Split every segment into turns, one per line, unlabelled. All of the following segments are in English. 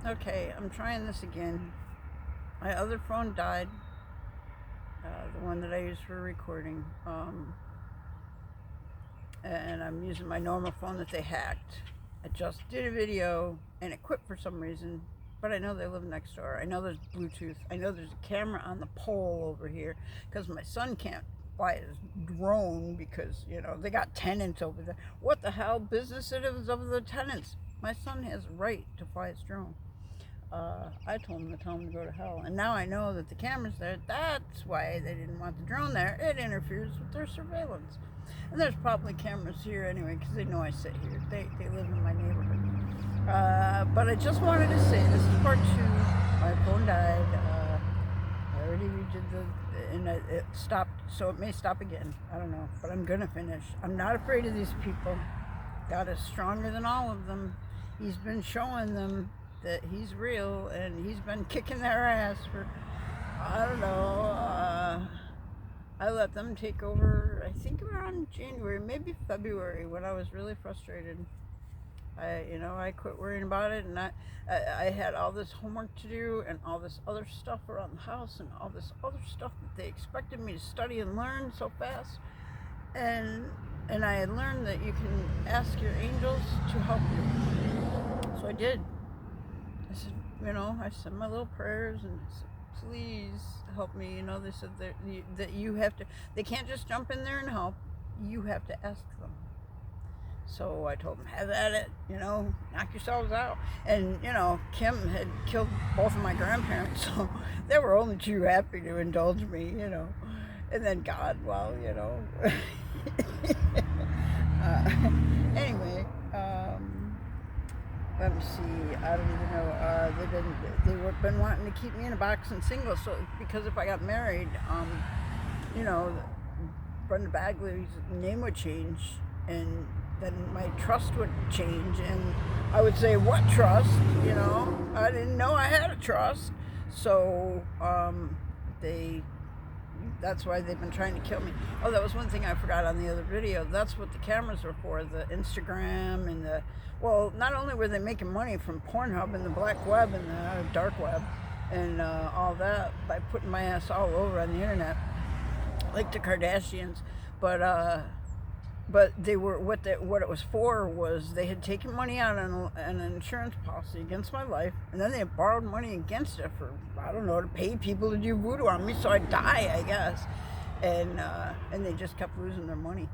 Okay, I'm trying this again. My other phone died, the one that I use for recording, and I'm using my normal phone that they hacked. I just did a video and it quit for some reason, but I know they live next door. I know there's Bluetooth. I know there's a camera on the pole over here because my son can't fly his drone because, they got tenants over there. What the hell business it is of the tenants? My son has a right to fly his drone. I told him to tell him to go to hell. And now I know that the camera's there. That's why they didn't want the drone there. It interferes with their surveillance. And there's probably cameras here anyway, because they know I sit here. They live in my neighborhood. But I just wanted to say, this is part 2. My phone died. I already redid and it stopped, so it may stop again. I don't know, but I'm going to finish. I'm not afraid of these people. God is stronger than all of them. He's been showing them that he's real, and he's been kicking their ass for, I don't know, I let them take over, I think around January, maybe February, when I was really frustrated. I quit worrying about it, and I had all this homework to do, and all this other stuff around the house, and all this other stuff that they expected me to study and learn so fast, and I had learned that you can ask your angels to help you, so I did. I said, I said my little prayers and I said, please help me. They said that you have to, they can't just jump in there and help. You have to ask them. So I told them, have at it, knock yourselves out. And, Kim had killed both of my grandparents, so they were only too happy to indulge me, And then God, well, anyway, let me see. I don't even know. They've been wanting to keep me in a box and single. So because if I got married, Brenda Bagley's name would change, and then my trust would change, and I would say, "What trust?" I didn't know I had a trust. So that's why they've been trying to kill me. Oh, that was one thing I forgot on the other video. That's what the cameras were for, the Instagram and not only were they making money from Pornhub and the black web and the dark web and all that by putting my ass all over on the internet, like the Kardashians, but they were what it was for was they had taken money out on an insurance policy against my life, and then they had borrowed money against it for, I don't know, to pay people to do voodoo on me so I'd die, I guess, and they just kept losing their money.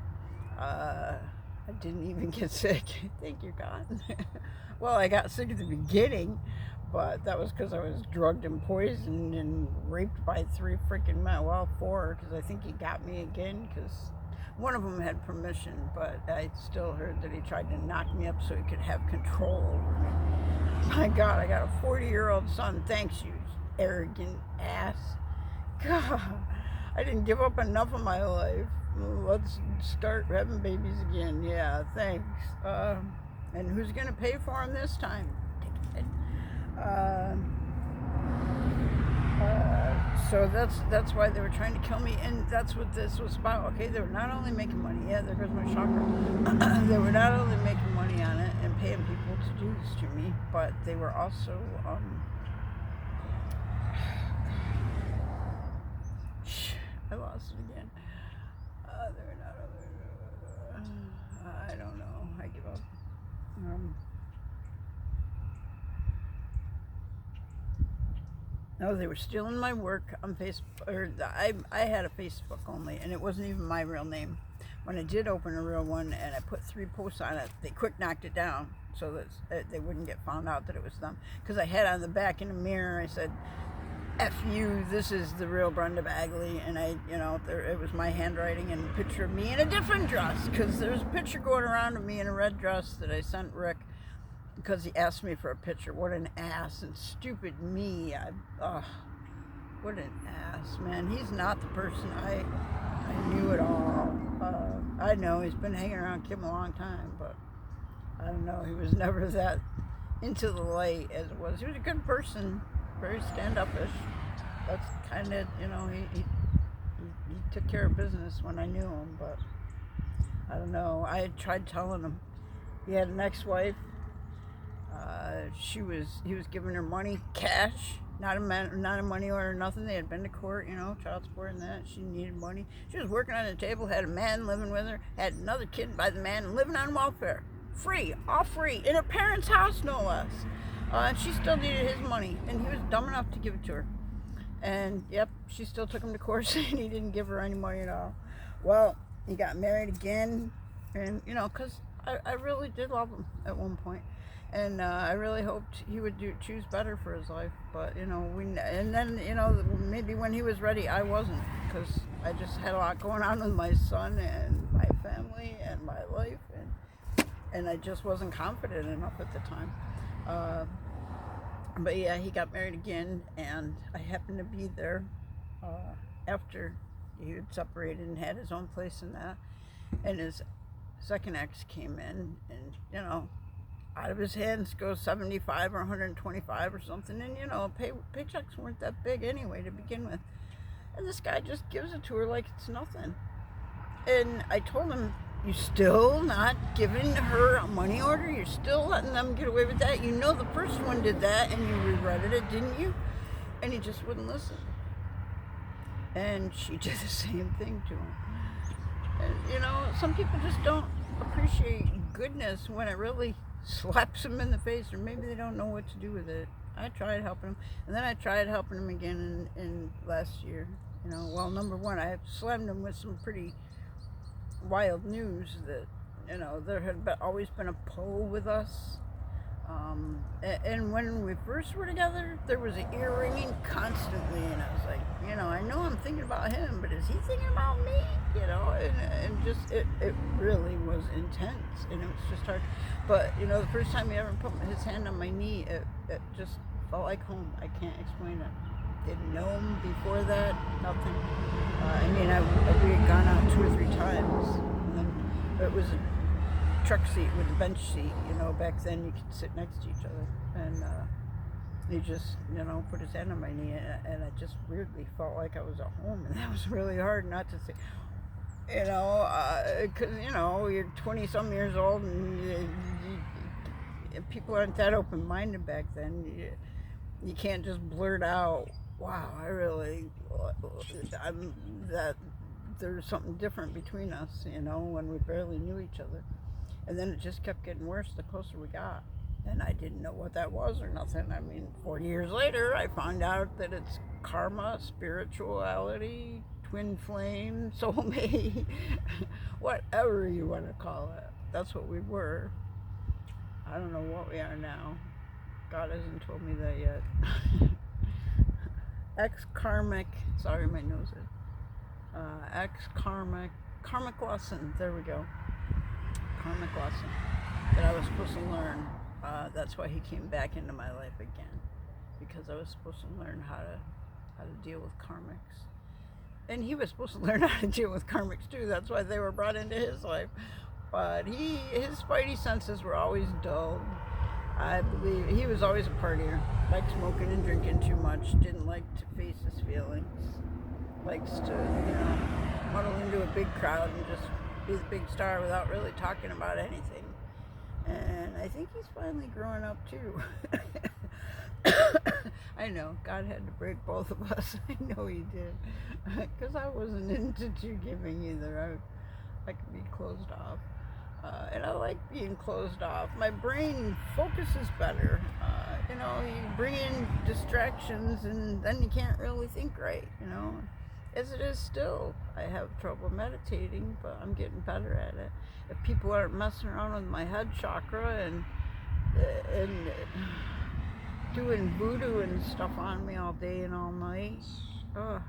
I didn't even get sick. Thank you, God. Well, I got sick at the beginning, but that was because I was drugged and poisoned and raped by 3 freaking men. Well, 4, because I think he got me again, because one of them had permission, but I still heard that he tried to knock me up so he could have control over me. My God, I got a 40-year-old son. Thanks, you arrogant ass. God, I didn't give up enough of my life. Let's start having babies again. Yeah, thanks. And who's going to pay for them this time? So that's why they were trying to kill me, and that's what this was about. Okay, they were not only making money. Yeah, there goes my chakra. They were not only making money on it and paying people to do this to me, but they were also I lost it again. They were not only, I don't know. I give up. No, they were stealing my work on Facebook. I had a Facebook only, and it wasn't even my real name. When I did open a real one, and I put 3 posts on it, they quick knocked it down so that they wouldn't get found out that it was them. Because I had on the back in the mirror, I said, "F you, this is the real Brenda Bagley," and it was my handwriting and a picture of me in a different dress. Because there's a picture going around of me in a red dress that I sent Rick, because he asked me for a picture. What an ass, and stupid me. What an ass, man. He's not the person I knew at all. I know he's been hanging around Kim a long time, but I don't know. He was never that into the light as it was. He was a good person, very stand-up-ish. That's kind of, he took care of business when I knew him, but I don't know. I had tried telling him. He had an ex-wife. He was giving her money, cash, not a money order, nothing. They had been to court, child support and that. She needed money. She was working on the table, had a man living with her, had another kid by the man, and living on welfare. Free, all free, in her parents' house, no less. And she still needed his money, and he was dumb enough to give it to her. And, yep, she still took him to court, saying he didn't give her any money at all. Well, he got married again, and, because I really did love him at one point. And I really hoped he would choose better for his life. But, and then, maybe when he was ready, I wasn't. Because I just had a lot going on with my son and my family and my life. And I just wasn't confident enough at the time. But yeah, he got married again. And I happened to be there after he had separated and had his own place and that. And his second ex came in and, out of his hands goes 75 or 125 or something. And, paychecks weren't that big anyway to begin with. And this guy just gives it to her like it's nothing. And I told him, you still not giving her a money order? You're still letting them get away with that? You know the first one did that and you regretted it, didn't you? And he just wouldn't listen. And she did the same thing to him. And, some people just don't appreciate goodness when it really slaps them in the face, or maybe they don't know what to do with it. I tried helping him, and then I tried helping him again in last year. Well, number one, I slammed him with some pretty wild news that, there had always been a pull with us. And when we first were together, there was an ear ringing constantly, and I was like, I know I'm thinking about him, but is he thinking about me? And just, it really was intense, and it was just hard. But, the first time he ever put his hand on my knee, it just felt like home. I can't explain it. Didn't know him before that, nothing. We had gone out 2 or 3 times, and then it was a truck seat with a bench seat. Back then you could sit next to each other, and he just, put his hand on my knee, and I just weirdly felt like I was at home, and that was really hard not to say. Because, you're 20-some years old, and people aren't that open-minded back then. You can't just blurt out, wow, there's something different between us, when we barely knew each other. And then it just kept getting worse the closer we got. And I didn't know what that was or nothing. 40 years later, I found out that it's karma, spirituality, twin flame, soulmate, whatever you want to call it. That's what we were. I don't know what we are now. God hasn't told me that yet. Ex-karmic, sorry, my nose is. Karmic lesson, there we go. Karmic lesson that I was supposed to learn. That's why he came back into my life again, because I was supposed to learn how to deal with karmics. And he was supposed to learn how to deal with karmics too. That's why they were brought into his life. But his spidey senses were always dulled. I believe he was always a partier. Liked smoking and drinking too much. Didn't like to face his feelings. Likes to, muddle into a big crowd and just be the big star without really talking about anything. And I think he's finally growing up too. I know, God had to break both of us. I know he did. Because I wasn't into too giving either. I could be closed off. And I like being closed off. My brain focuses better. You bring in distractions and then you can't really think right, As it is still, I have trouble meditating, but I'm getting better at it. If people aren't messing around with my head chakra and doing voodoo and stuff on me all day and all night, I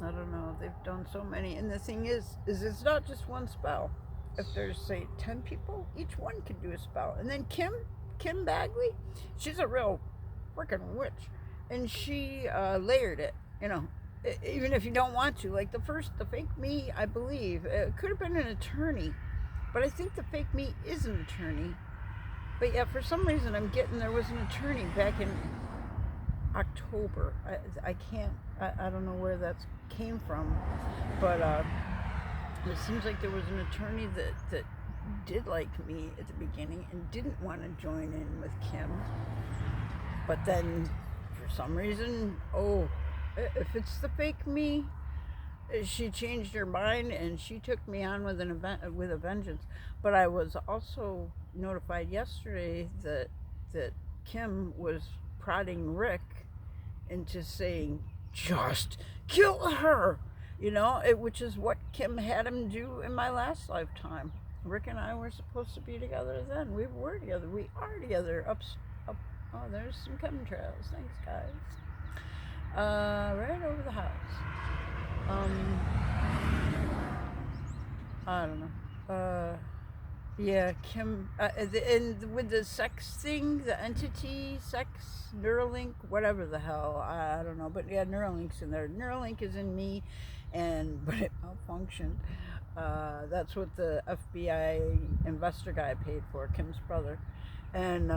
don't know, they've done so many. And the thing is it's not just one spell. If there's, say, 10 people, each one can do a spell. And then Kim Bagley, she's a real freaking witch. And she layered it, even if you don't want to. Like the fake me, I believe, it could have been an attorney. But I think the fake me is an attorney. But yeah, for some reason I'm getting there was an attorney back in October. I don't know where that came from. But it seems like there was an attorney that did like me at the beginning and didn't want to join in with Kim. But then, for some reason, if it's the fake me, she changed her mind and she took me on with with a vengeance. But I was also notified yesterday that Kim was prodding Rick into saying, just kill her, which is what Kim had him do in my last lifetime. Rick and I were supposed to be together then. We were together. We are together. Up. Oh, there's some chemtrails. Thanks, guys. Right over the house. I don't know. Yeah, Kim, and with the sex thing, the entity, sex, Neuralink, whatever the hell, I don't know, but yeah, Neuralink's in there. Neuralink is in me, but it malfunctioned. That's what the FBI investor guy paid for, Kim's brother. And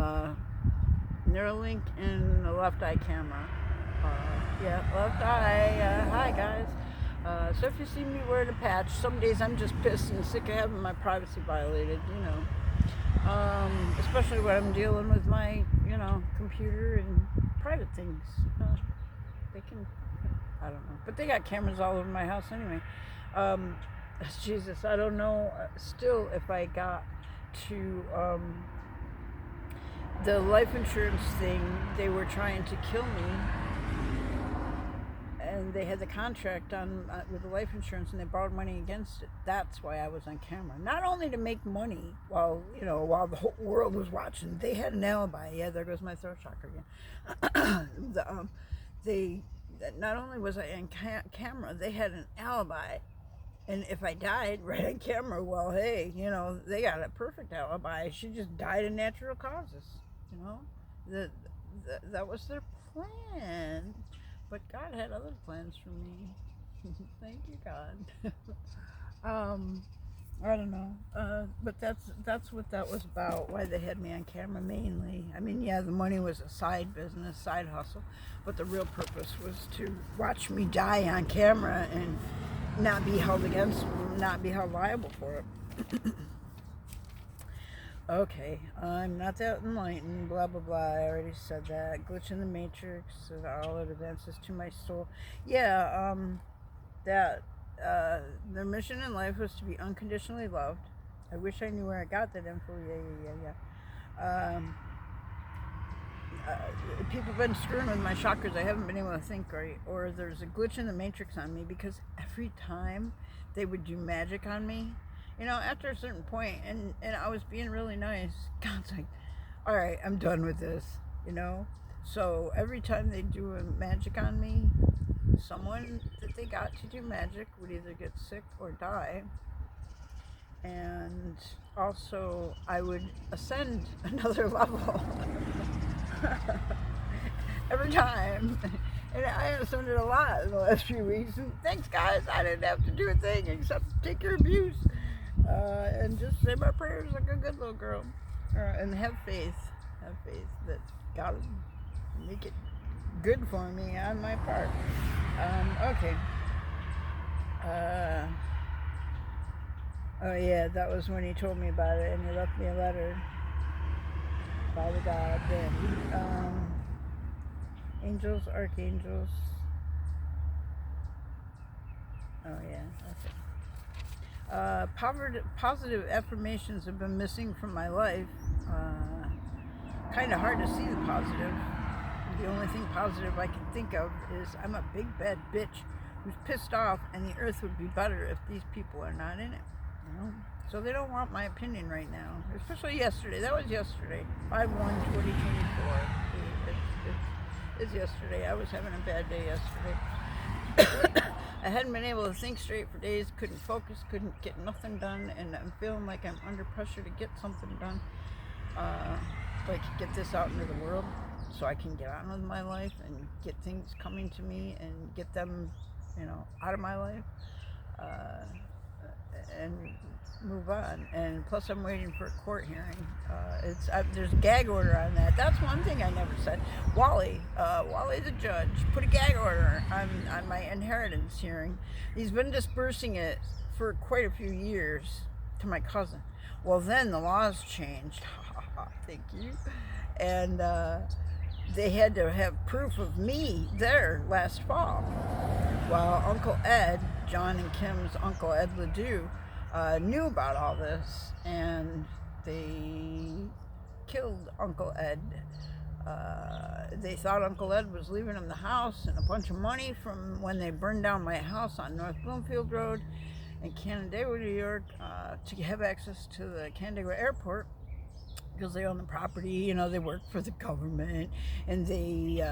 Neuralink and the left eye camera. Left eye. Hi, guys. So if you see me wearing a patch, some days I'm just pissed and sick of having my privacy violated, especially when I'm dealing with my, computer and private things. They can, I don't know, but they got cameras all over my house anyway. Jesus, I don't know still if I got to the life insurance thing. They were trying to kill me. And they had the contract on with the life insurance, and they borrowed money against it. That's why I was on camera. Not only to make money while the whole world was watching. They had an alibi. Yeah, there goes my throat chakra again. Not only was I on camera, they had an alibi. And if I died right on camera, well, hey, they got a perfect alibi. She just died of natural causes. That was their plan. But God had other plans for me. Thank you, God. I don't know. But that's what that was about. Why they had me on camera mainly. I mean, yeah, the money was a side business, side hustle, but the real purpose was to watch me die on camera and not be held liable for it. Okay, I'm not that enlightened, blah, blah, blah, I already said that. Glitch in the Matrix, all it advances to my soul. Yeah, their mission in life was to be unconditionally loved. I wish I knew where I got that info, yeah. People have been screwing with my chakras. I haven't been able to think right. Or there's a glitch in the Matrix on me, because every time they would do magic on me, after a certain point, and I was being really nice, God's like, all right, I'm done with this, So every time they do a magic on me, someone that they got to do magic would either get sick or die. And also, I would ascend another level every time. And I ascended a lot in the last few weeks. And thanks, guys. I didn't have to do a thing except take your abuse. And just say my prayers like a good little girl. And have faith that God will make it good for me on my part. Okay. Oh yeah, that was when he told me about it, and he left me a letter. Father God, then angels, archangels. Oh yeah, that's it. Positive affirmations have been missing from my life. Kind of hard to see the positive. The only thing positive I can think of is I'm a big bad bitch who's pissed off, and the earth would be better if these people are not in it. So they don't want my opinion right now, especially yesterday. That was yesterday, 5/1/2024. It's yesterday. I was having a bad day yesterday. I hadn't been able to think straight for days, couldn't focus, couldn't get nothing done, and I'm feeling like I'm under pressure to get something done, so I can get this out into the world, so I can get on with my life and get things coming to me and get them, out of my life, and move on. And plus I'm waiting for a court hearing. There's a gag order on that. That's one thing I never said. Wally the judge put a gag order on my inheritance hearing. He's been dispersing it for quite a few years to my cousin. Well, then the laws changed. Thank you. And they had to have proof of me there last fall. Well, Uncle Ed, John and Kim's Uncle Ed Ledoux, knew about all this, and they killed Uncle Ed. They thought Uncle Ed was leaving him the house and a bunch of money from when they burned down my house on North Bloomfield Road in Canandaigua, New York, to have access to the Canandaigua airport, because they own the property. You know, they work for the government, and they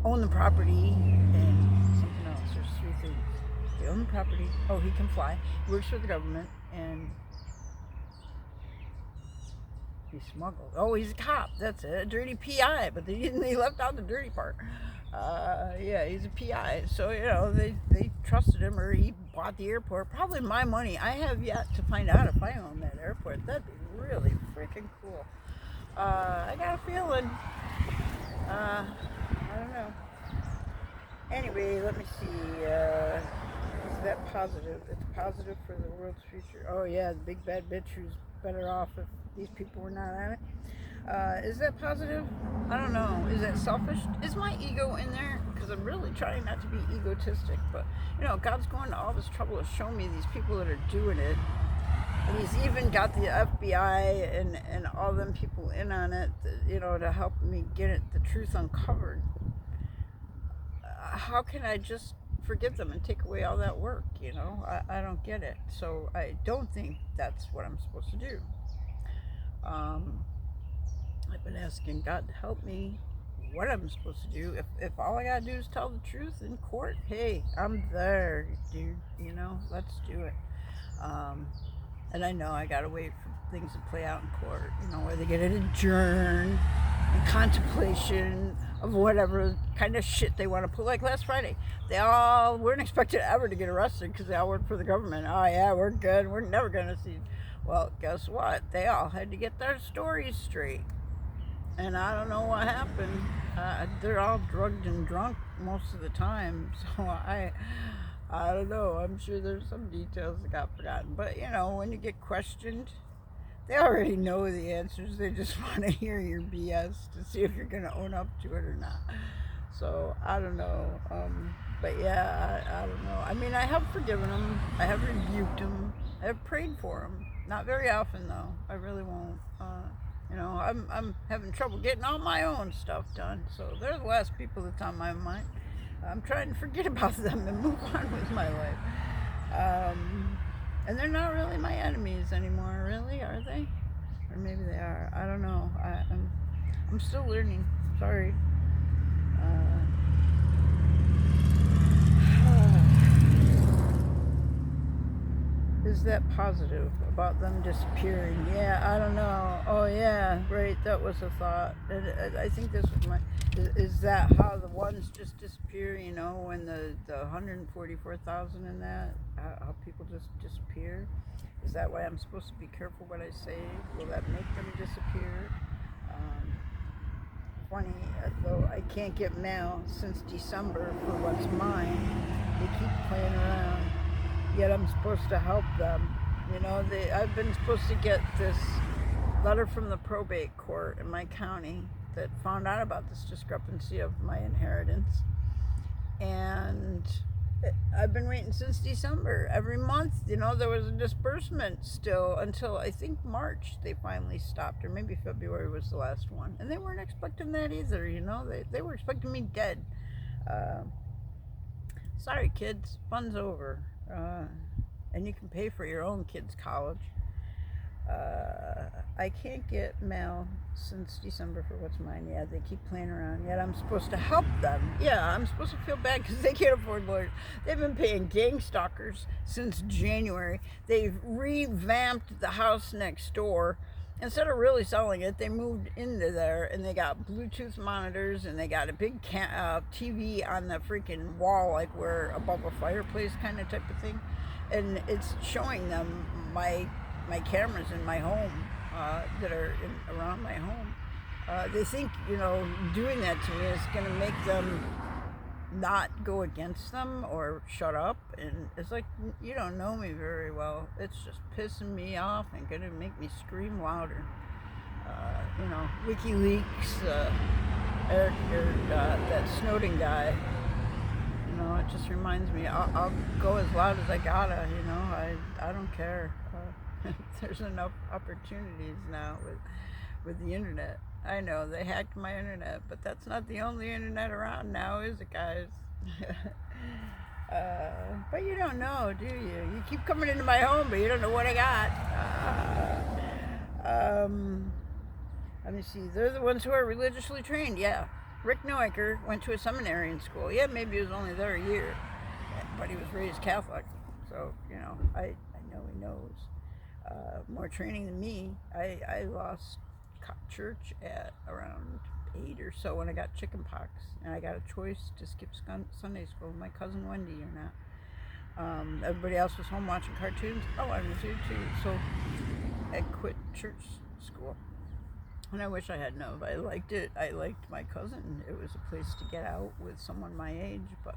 own the property, and something else. There's three things. They own the property. Oh, he can fly. He works for the government, and he smuggled. Oh, he's a cop. That's it. A dirty PI, but they left out the dirty part. Yeah, he's a PI. So, you know, they trusted him, or he bought the airport. Probably my money. I have yet to find out if I own that airport. That'd be really freaking cool. I got a feeling. I don't know. Anyway, let me see. Is that positive? It's positive for the world's future. Oh, yeah, the big bad bitch who's better off if these people were not on it. Is that positive? I don't know. Is that selfish? Is my ego in there? Because I'm really trying not to be egotistic. But, you know, God's going to all this trouble to show me these people that are doing it. And he's even got the FBI and all them people in on it, you know, to help me get the truth uncovered. How can I just forgive them and take away all that work, you know? I don't get it. So I don't think that's what I'm supposed to do. I've been asking God to help me what I'm supposed to do. If all I gotta do is tell the truth in court, hey, I'm there, dude, you know, let's do it. And I know I gotta wait for things to play out in court, you know, where they get it adjourned in contemplation of whatever kind of shit they want to put. Like last Friday, they all weren't expected ever to get arrested because they all work for the government. Oh yeah, we're good, we're never gonna see. Well, guess what? They all had to get their stories straight. And I don't know what happened. They're all drugged and drunk most of the time. So I don't know. I'm sure there's some details that got forgotten. But, you know, when you get questioned, they already know the answers. They just want to hear your BS to see if you're going to own up to it or not. So I don't know. But yeah, I don't know. I mean, I have forgiven them. I have rebuked them. I have prayed for them. Not very often, though. I really won't. You know, I'm having trouble getting all my own stuff done. So they're the last people that's on my mind. I'm trying to forget about them and move on with my life. And they're not really my enemies anymore, really, are they? Or maybe they are. I don't know. I'm still learning. Sorry. Is that positive about them disappearing? Yeah, I don't know. Oh yeah, right, that was a thought. I think this was my, is that how the ones just disappear, you know, when the 144,000 in that, how people just disappear? Is that why I'm supposed to be careful what I say? Will that make them disappear? Funny, though I can't get mail since December for what's mine. They keep playing around. Yet I'm supposed to help them. You know, I've been supposed to get this letter from the probate court in my county that found out about this discrepancy of my inheritance. And I've been waiting since December. Every month, you know, there was a disbursement still until I think March they finally stopped, or maybe February was the last one. And they weren't expecting that either, you know. They were expecting me dead. Sorry, kids, fun's over. And you can pay for your own kids' college. I can't get mail since December for what's mine. Yeah, they keep playing around. Yet I'm supposed to help them. Yeah, I'm supposed to feel bad because they can't afford lawyers. They've been paying gang stalkers since January. They've revamped the house next door. Instead of really selling it, they moved into there and they got Bluetooth monitors and they got a big TV on the freaking wall, like where above a fireplace kind of type of thing. And it's showing them my cameras in my home that are around my home. They think, you know, doing that to me is going to make them not go against them or shut up, and it's like, you don't know me very well. It's just pissing me off and gonna make me scream louder. WikiLeaks, that Snowden guy, it just reminds me, I'll go as loud as I gotta, I don't care. There's enough opportunities now with the internet. I know they hacked my internet, but that's not the only internet around now, is it, guys? But you don't know, do you? You keep coming into my home, but you don't know what I got. Let me see. They're the ones who are religiously trained. Yeah. Rick Noacker went to a seminary in school. Yeah, maybe he was only there a year, but he was raised Catholic. So, I know he knows. More training than me. I lost church at around 8 or so when I got chicken pox, and I got a choice to skip Sunday school with my cousin Wendy or not. Everybody else was home watching cartoons. Oh, I was here too. So I quit church school, and I wish I had known. I liked it. I liked my cousin. It was a place to get out with someone my age, but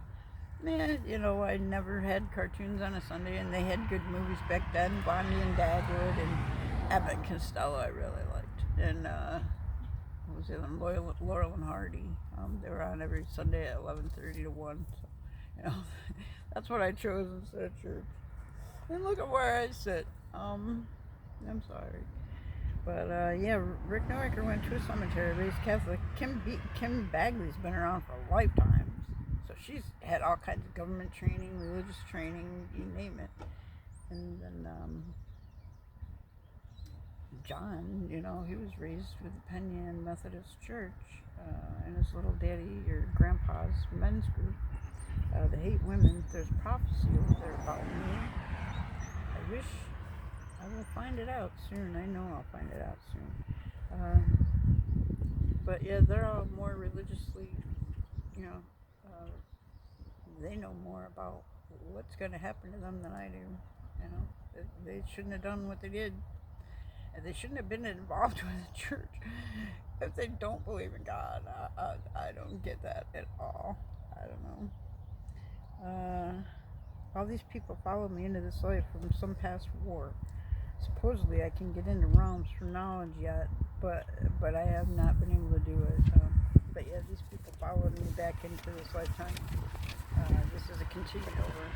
man, I never had cartoons on a Sunday, and they had good movies back then. Bonnie and Dagwood and Abbott and Costello I really liked. And what was the other one? Laurel and Hardy. They were on every Sunday at 11:30 to 1. So, that's what I chose instead of church. And look at where I sit. I'm sorry. But yeah, Rick Noacker went to a cemetery, raised Catholic. Kim Bagley's been around for lifetimes. So she's had all kinds of government training, religious training, you name it. And then John, he was raised with the Penn Methodist Church, and his little daddy or grandpa's men's group. They hate women. There's prophecy over there about me. I wish I will find it out soon. I know I'll find it out soon. But yeah, they're all more religiously, they know more about what's going to happen to them than I do. They shouldn't have done what they did. And they shouldn't have been involved with the church if they don't believe in God. I don't get that at all. I don't know. All these people follow me into this life from some past war. Supposedly I can get into realms for knowledge yet, but I have not been able to do it. But yeah, these people followed me back into this lifetime. This is a continued over.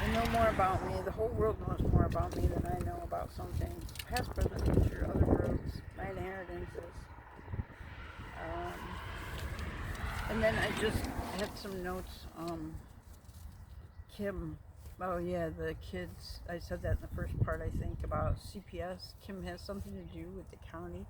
They know more about me. The whole world knows more about me than I know about some things. Past, present, future, other worlds, my inheritances. And then I just had some notes. Kim, oh yeah, the kids, I said that in the first part, I think, about CPS. Kim has something to do with the county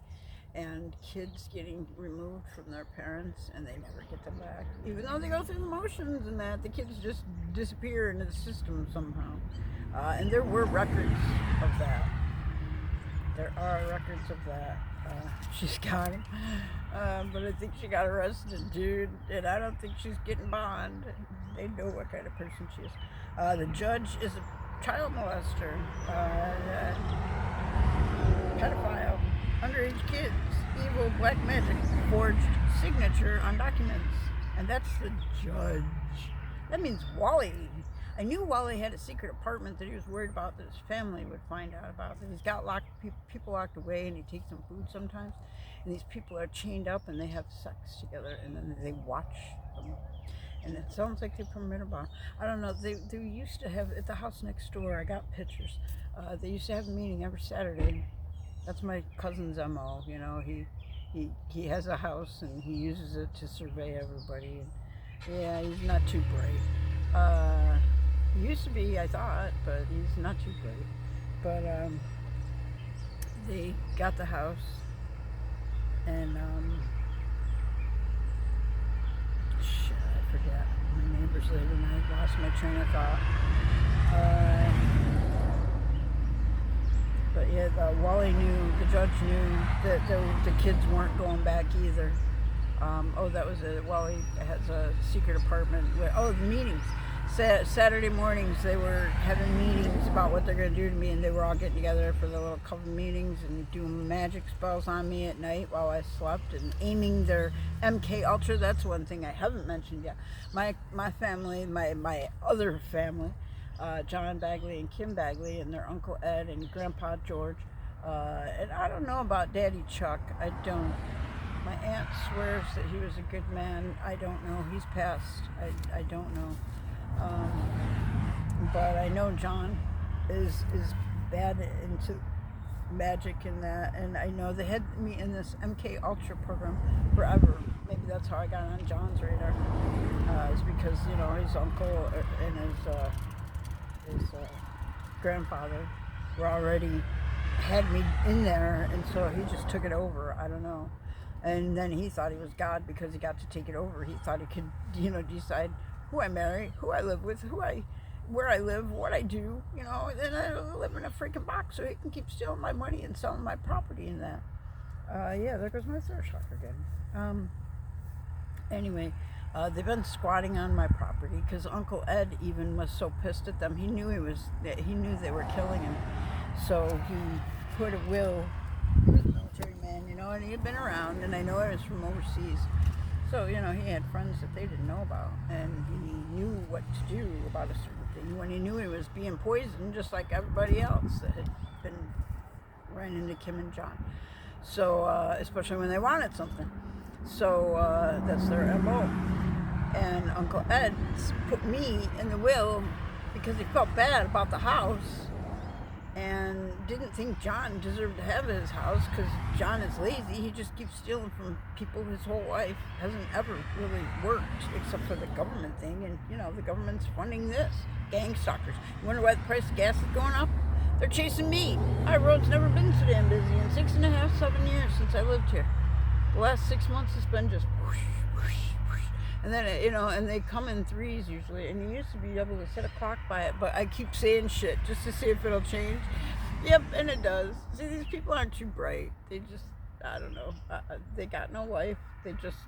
and kids getting removed from their parents, and they never get them back. Even though they go through the motions and that, the kids just disappear into the system somehow. And there were records of that. There are records of that. She's got them. But I think she got arrested, dude, and I don't think she's getting bond. They know what kind of person she is. The judge is a child molester, pedophile, underage kids, evil black magic, forged signature on documents. And that's the judge. That means Wally. I knew Wally had a secret apartment that he was worried about that his family would find out about. That he's got people locked away, and he takes them food sometimes. And these people are chained up and they have sex together, and then they watch them. And it sounds like they permit about. I don't know. They used to have at the house next door. I got pictures. They used to have a meeting every Saturday. That's my cousin's MO. He has a house and he uses it to survey everybody. And yeah, he's not too bright. He used to be, I thought, but he's not too great. But they got the house, and shit, I forget. My neighbors live, and I lost my train of thought. But yeah, the judge knew that the kids weren't going back either. That was it. Wally has a secret apartment where, the meetings. Saturday mornings they were having meetings about what they're going to do to me, and they were all getting together for the little coven meetings and doing magic spells on me at night while I slept and aiming their MK Ultra. That's one thing I haven't mentioned yet. My family, my other family, John Bagley and Kim Bagley and their Uncle Ed and Grandpa George, and I don't know about Daddy Chuck. I don't. My aunt swears that he was a good man. I don't know. He's passed. I don't know. But I know John is bad into magic and that, and I know they had me in this MK Ultra program forever. Maybe that's how I got on John's radar. It's because his uncle and his grandfather were already had me in there, and so he just took it over. I don't know. And then he thought he was God because he got to take it over. He thought he could, decide who I marry, who I live with, where I live, what I do, and I live in a freaking box so he can keep stealing my money and selling my property and that. Yeah, there goes my thirst shock again. Anyway, they've been squatting on my property because Uncle Ed even was so pissed at them. He knew they were killing him, so he put a will. He was a military man, and he had been around, and I know I was from overseas. So, he had friends that they didn't know about, and he knew what to do about a certain thing when he knew he was being poisoned, just like everybody else that had been running into Kim and John. So, especially when they wanted something. So, that's their MO. And Uncle Ed put me in the will because he felt bad about the house and didn't think John deserved to have his house because John is lazy. He just keeps stealing from people his whole life. Hasn't ever really worked except for the government thing. And, the government's funding this. Gang stalkers. You wonder why the price of gas is going up? They're chasing me. My road's never been so damn busy in 6.5, 7 years since I lived here. The last 6 months has been just whoosh, whoosh, whoosh. And then, and they come in threes usually. And you used to be able to set a clock by it, but I keep saying shit just to see if it'll change. Yep, and it does. See, these people aren't too bright. They just, I don't know. They got no life. They just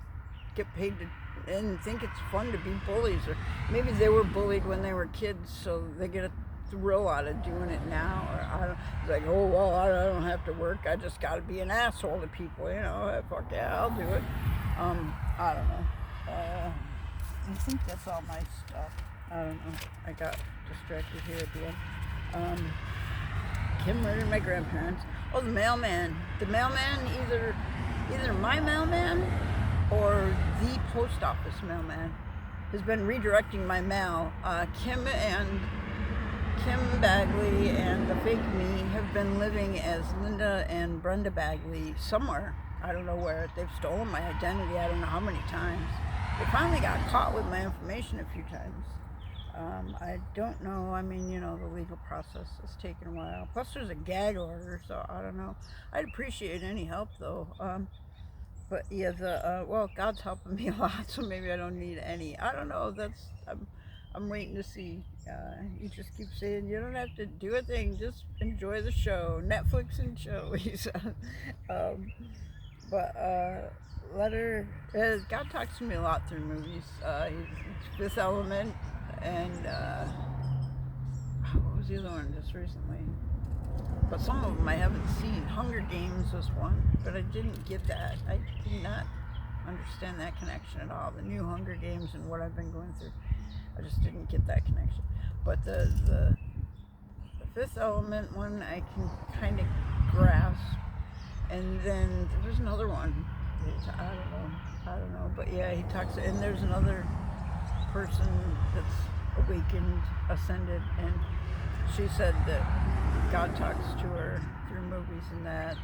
get paid to, and think it's fun to be bullies. Or maybe they were bullied when they were kids, so they get a thrill out of doing it now. Or it's like, oh, well, I don't have to work. I just got to be an asshole to people, Fuck yeah, I'll do it. I don't know. I think that's all my stuff. I don't know. I got distracted here at the end. Kim murdered my grandparents. Oh, the mailman. The mailman, either my mailman or the post office mailman has been redirecting my mail. Kim Bagley and the fake me have been living as Linda and Brenda Bagley somewhere. I don't know where. They've stolen my identity. I don't know how many times. They finally got caught with my information a few times. I don't know. I mean, the legal process has taken a while. Plus, there's a gag order, so I don't know. I'd appreciate any help, though. But yeah, well, God's helping me a lot, so maybe I don't need any. I don't know. I'm waiting to see. You just keep saying you don't have to do a thing. Just enjoy the show. Netflix and chill, he said. God talks to me a lot through movies. He's Fifth Element, and what was the other one just recently? But some of them I haven't seen. Hunger Games was one, but I didn't get that. I did not understand that connection at all. The new Hunger Games and what I've been going through, I just didn't get that connection. But the Fifth Element one I can kind of grasp. And then there's another one. I don't know. But yeah, he talks, and there's another person that's awakened, ascended, and she said that God talks to her through movies and that.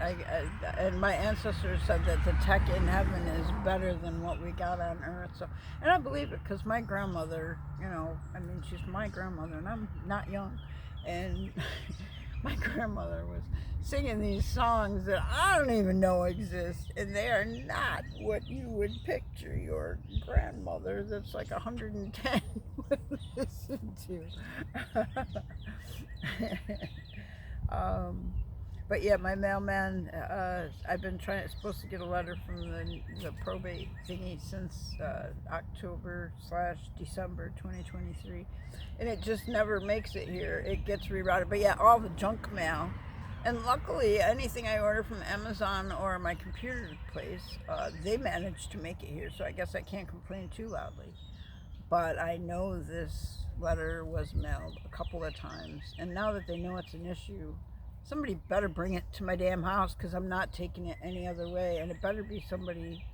And my ancestors said that the tech in heaven is better than what we got on earth. So, and I believe it because my grandmother, she's my grandmother, and I'm not young, and my grandmother was singing these songs that I don't even know exist, and they are not what you would picture your grandmother that's like 110 would listen to. But yeah, my mailman, I've been supposed to get a letter from the probate thingy since October/December 2023. And it just never makes it here. It gets rerouted. But yeah, all the junk mail. And luckily, anything I order from Amazon or my computer place, they manage to make it here. So I guess I can't complain too loudly. But I know this letter was mailed a couple of times. And now that they know it's an issue, somebody better bring it to my damn house, because I'm not taking it any other way. And it better be somebody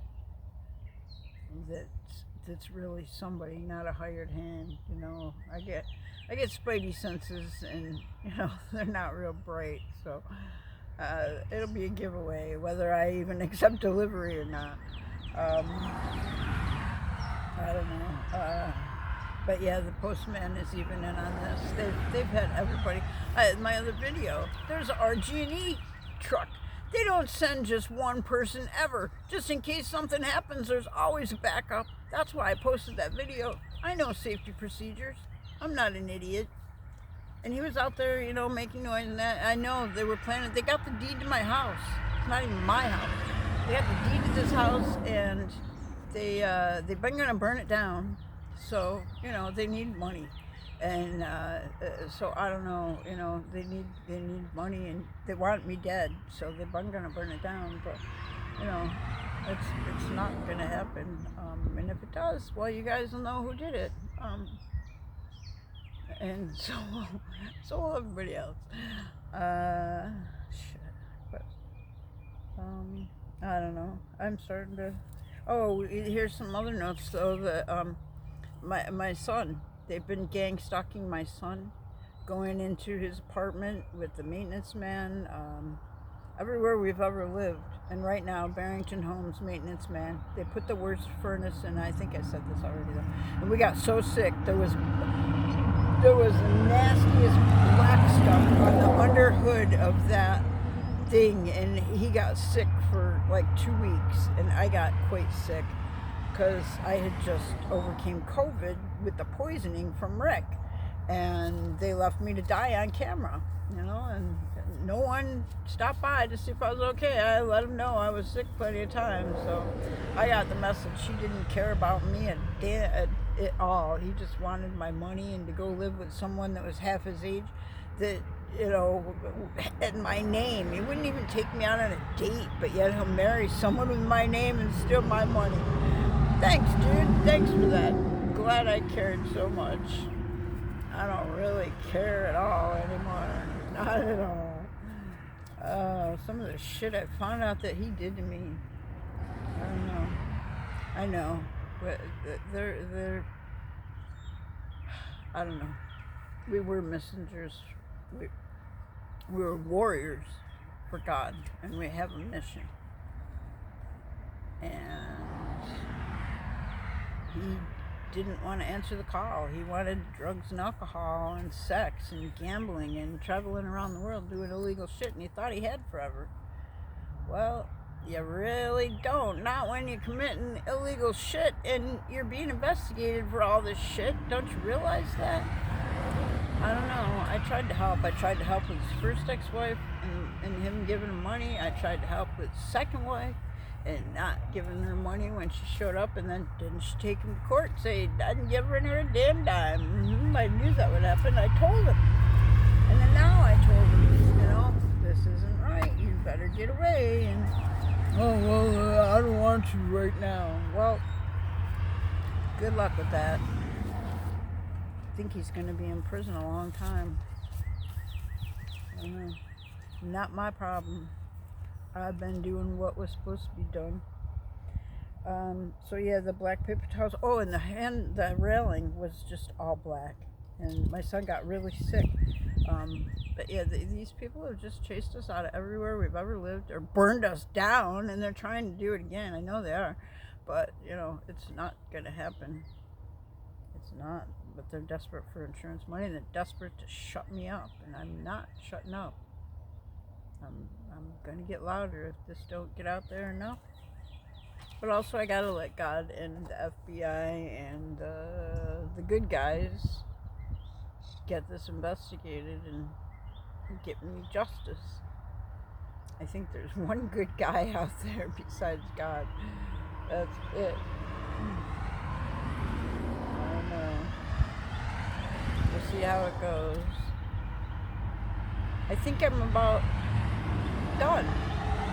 that's really somebody, not a hired hand. You know, I get spidey senses, and you know, they're not real bright. So it'll be a giveaway whether I even accept delivery or not. I don't know. But yeah, the postman is even in on this. They've had everybody. My other video, there's an RG&E truck. They don't send just one person ever. Just in case something happens, there's always a backup. That's why I posted that video. I know safety procedures. I'm not an idiot. And he was out there, you know, making noise and that. I know they were planning. They got the deed to my house. It's not even my house. They got the deed to this house, and they've been gonna burn it down. So, you know, they need money. And so I don't know, you know, they need money, and they want me dead, so they're gonna burn it down. But you know, it's not gonna happen. And if it does, well, you guys will know who did it. And so will everybody else. Shit. But I don't know. I'm starting to. Oh, here's some other notes though. That my son. They've been gang stalking my son, going into his apartment with the maintenance man, everywhere we've ever lived. And right now, Barrington Homes maintenance man, they put the worst furnace in. I think I said this already though. And we got so sick. There was the nastiest black stuff on the under hood of that thing, and he got sick for like 2 weeks, and I got quite sick, because I had just overcame COVID with the poisoning from Rick, and they left me to die on camera, you know, and no one stopped by to see if I was okay. I let them know I was sick plenty of times, so I got the message. She didn't care about me at all. He just wanted my money and to go live with someone that was half his age, that, you know, in my name. He wouldn't even take me out on a date, but yet he'll marry someone with my name and steal my money. Thanks, dude. Thanks for that. Glad I cared so much. I don't really care at all anymore. Not at all. Some of the shit I found out that he did to me. I don't know. I know. But they're I don't know. We were messengers. We were warriors for God, and we have a mission. And he didn't want to answer the call. He wanted drugs and alcohol and sex and gambling and traveling around the world doing illegal shit, and he thought he had forever. Well, you really don't. Not when you're committing illegal shit and you're being investigated for all this shit. Don't you realize that? I don't know. I tried to help. I tried to help with his first ex-wife and him giving him money. I tried to help with his second wife and not giving her money when she showed up, and then didn't she take him to court, say, I didn't give her a damn dime. I knew that would happen. I told him. And then now I told him, you know, this isn't right. You better get away. And, oh, well, I don't want to right now. Well, good luck with that. I think he's going to be in prison a long time. I don't know. Not my problem. I've been doing what was supposed to be done. So yeah, the black paper towels. Oh, and the railing was just all black, and my son got really sick. But yeah, these people have just chased us out of everywhere we've ever lived, or burned us down, and they're trying to do it again. I know they are, but you know, it's not gonna happen. It's not. But they're desperate for insurance money, and they're desperate to shut me up, and I'm not shutting up. I'm gonna get louder if this don't get out there enough. But also, I gotta let God and the FBI and the good guys get this investigated and get me justice. I think there's one good guy out there besides God. That's it. I don't know. We'll see how it goes. I think I'm about done.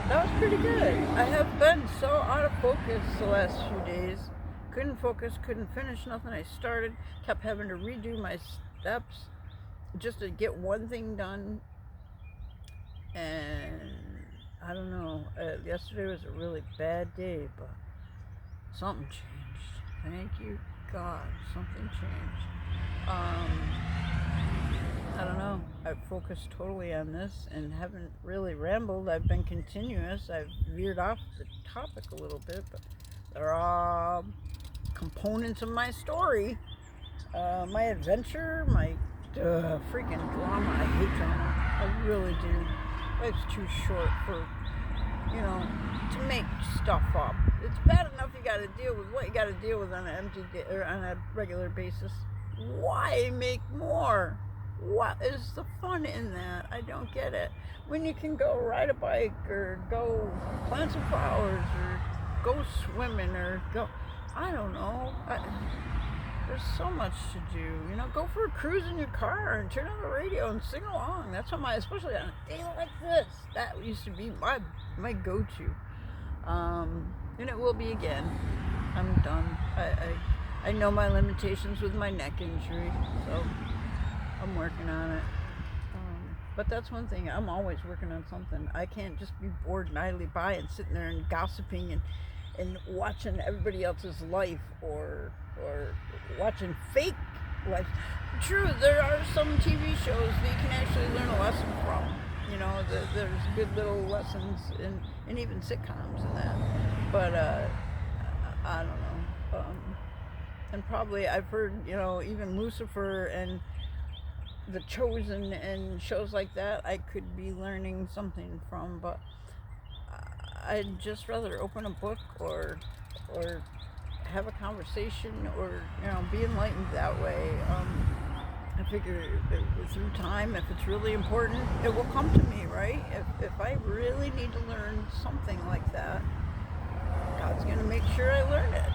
That was pretty good. I have been so out of focus the last few days. Couldn't focus, couldn't finish nothing I started. Kept having to redo my steps just to get one thing done. And I don't know. Yesterday was a really bad day, but something changed. Thank you, God. Something changed. I don't know. I've focused totally on this and haven't really rambled. I've been continuous. I've veered off the topic a little bit, but they're all components of my story. My adventure, my freaking drama. I hate drama. I really do. Life's too short for, to make stuff up. It's bad enough you got to deal with what you got to deal with on an empty day or on a regular basis. Why make more? What is the fun in that? I don't get it. When you can go ride a bike or go plant some flowers or go swimming or go, I don't know. There's so much to do. Go for a cruise in your car and turn on the radio and sing along. That's what especially on a day like this, that used to be my go-to. And it will be again. I'm done. I know my limitations with my neck injury, so I'm working on it. But that's one thing. I'm always working on something. I can't just be bored and idly by and sitting there and gossiping and watching everybody else's life or watching fake life. True, there are some TV shows that you can actually learn a lesson from. There's good little lessons in even sitcoms and that. But I don't know. And probably I've heard, even Lucifer and The Chosen and shows like that I could be learning something from, but I'd just rather open a book or have a conversation or be enlightened that way. I figure through time, if it's really important, it will come to me, right? If I really need to learn something like that, God's gonna make sure I learn it.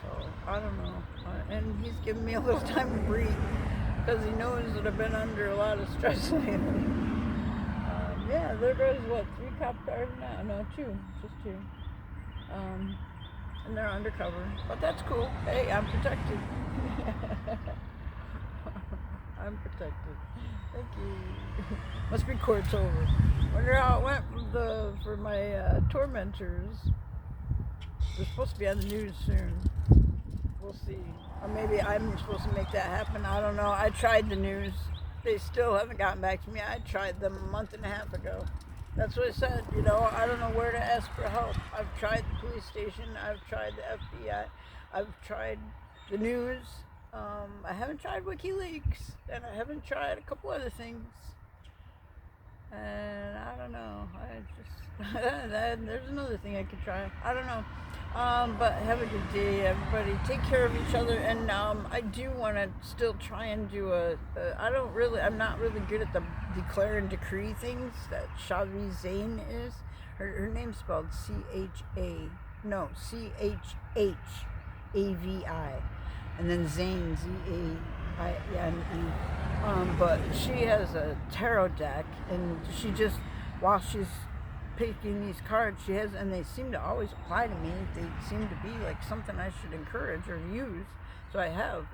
So I don't know, and He's given me a little time to breathe because He knows that I've been under a lot of stress lately. Yeah, there goes 3 cop cars now? No, 2, just 2. And they're undercover, but that's cool. Hey, I'm protected. I'm protected. Thank you. Must be court's over. Wonder how it went for my tormentors. They're supposed to be on the news soon. We'll see. Or maybe I'm supposed to make that happen. I don't know. I tried the news. They still haven't gotten back to me. I tried them a month and a half ago. That's what I said. I don't know where to ask for help. I've tried the police station. I've tried the FBI. I've tried the news. I haven't tried WikiLeaks. And I haven't tried a couple other things. And I don't know. There's another thing I could try. I don't know. But have a good day, everybody. Take care of each other. And I do want to still try and do I'm not really good at the declare and decree things that Shavi Zain is. Her name's spelled Chhavi. And then Zain, Zaine. But she has a tarot deck, and she just, while she's picking these cards, she has, and they seem to always apply to me. They seem to be like something I should encourage or use. So I have,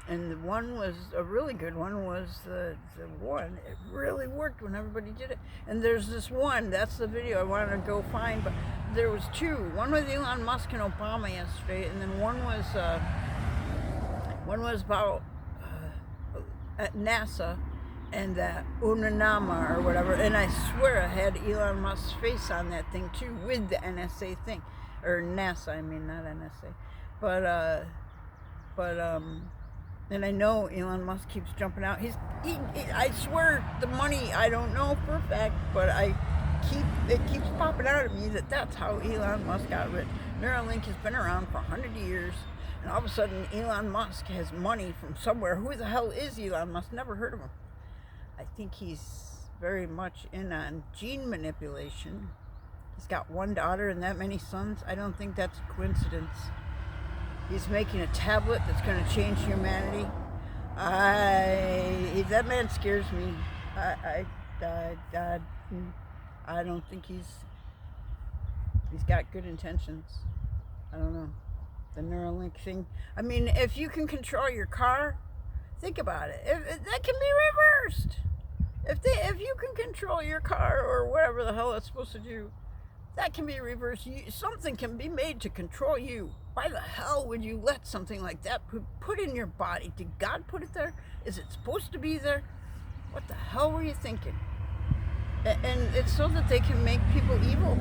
and the one was a really good one. Was the one? It really worked when everybody did it. And there's this one. That's the video I wanted to go find. But there was 2. One was Elon Musk and Obama yesterday, and then one was about at NASA and that Unanama or whatever. And I swear I had Elon Musk's face on that thing too, with the NSA thing, or NASA. I mean, not NSA, but and I know Elon Musk keeps jumping out. I swear the money, I don't know for a fact, but it keeps popping out at me that's how Elon Musk got rich. Neuralink has been around for 100 years, and all of a sudden Elon Musk has money from somewhere. Who the hell is Elon Musk? Never heard of him. I think he's very much in on gene manipulation. He's got one daughter and that many sons. I don't think that's a coincidence. He's making a tablet that's going to change humanity. That man scares me. I don't think he's got good intentions. I don't know. The Neuralink thing. I mean, if you can control your car, think about it. That can be reversed. If you can control your car or whatever the hell it's supposed to do, that can be reversed. Something can be made to control you. Why the hell would you let something like that put in your body? Did God put it there? Is it supposed to be there? What the hell were you thinking? And it's so that they can make people evil.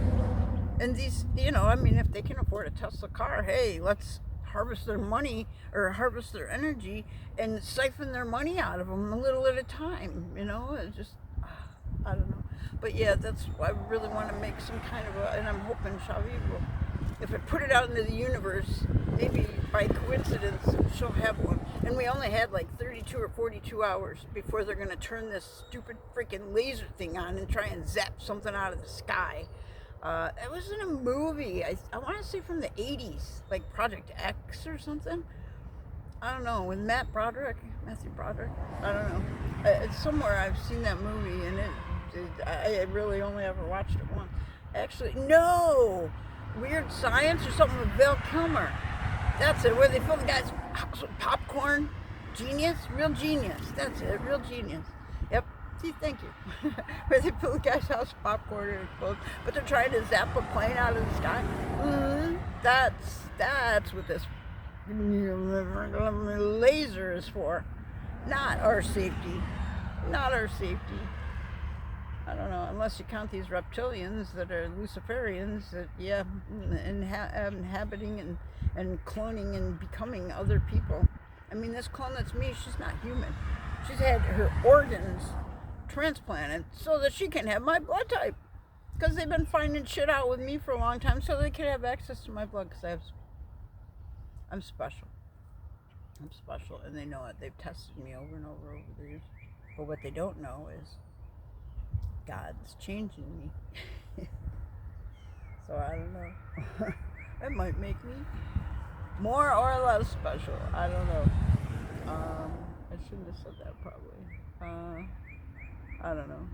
And these, I mean, if they can afford a Tesla car, hey, let's harvest their money or harvest their energy and siphon their money out of them a little at a time. It's just, I don't know. But yeah, that's why I really want to make some kind of and I'm hoping Shavi will, if I put it out into the universe, maybe by coincidence, she'll have one. And we only had like 32 or 42 hours before they're going to turn this stupid freaking laser thing on and try and zap something out of the sky. It was in a movie, I want to say from the 80s, like Project X or something. I don't know, with Matthew Broderick. I don't know. It's somewhere I've seen that movie, and I really only ever watched it once. Actually, no! Weird Science or something with Val Kilmer. That's it, where they fill the guy's house with popcorn. Genius? Real genius. That's it, real genius. Yep. See, thank you. Where they fill the guy's house with popcorn and explodes, but they're trying to zap a plane out of the sky. That's what this laser is for. Not our safety. Not our safety. I don't know, unless you count these reptilians that are Luciferians that, inhabiting and cloning and becoming other people. I mean, this clone that's me, she's not human. She's had her organs transplanted so that she can have my blood type. Because they've been finding shit out with me for a long time so they can have access to my blood because I'm special. I'm special, and they know it. They've tested me over and over the years. But what they don't know is God's changing me. So I don't know. It might make me more or less special. I don't know. I shouldn't have said that probably. I don't know.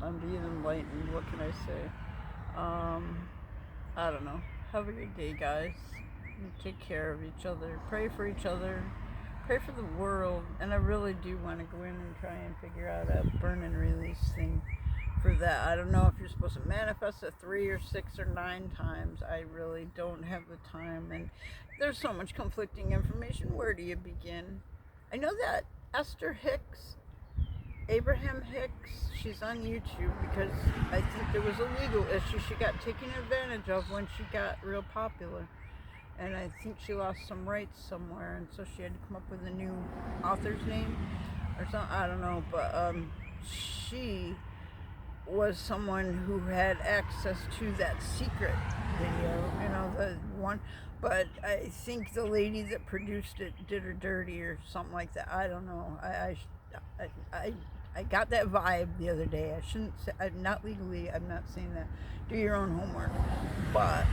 I'm being enlightened. What can I say? I don't know. Have a good day, guys. Take care of each other. Pray for each other. Pray for the world. And I really do want to go in and try and figure out a burn and release thing for that. I don't know if you're supposed to manifest it 3 or 6 or 9 times. I really don't have the time. And there's so much conflicting information. Where do you begin? I know that Esther Hicks, Abraham Hicks, she's on YouTube because I think there was a legal issue. She got taken advantage of when she got real popular. And I think she lost some rights somewhere, and so she had to come up with a new author's name or something. I don't know, but she was someone who had access to that secret video, the one. But I think the lady that produced it did her dirty or something like that. I don't know. I got that vibe the other day. I shouldn't say, not legally, I'm not saying that. Do your own homework. But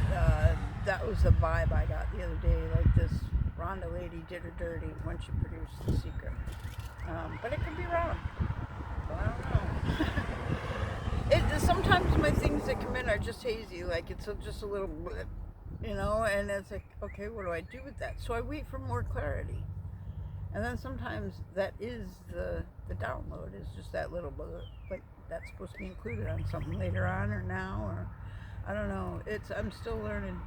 that was the vibe I got the other day. Like this Rhonda lady did her dirty when she produced The Secret. But it could be wrong. So I don't know. Sometimes my things that come in are just hazy. Like it's just a little blip, and it's like, okay, what do I do with that? So I wait for more clarity. And then sometimes that is the download, is just that little bit, like that's supposed to be included on something later on or now, or I don't know. I'm still learning.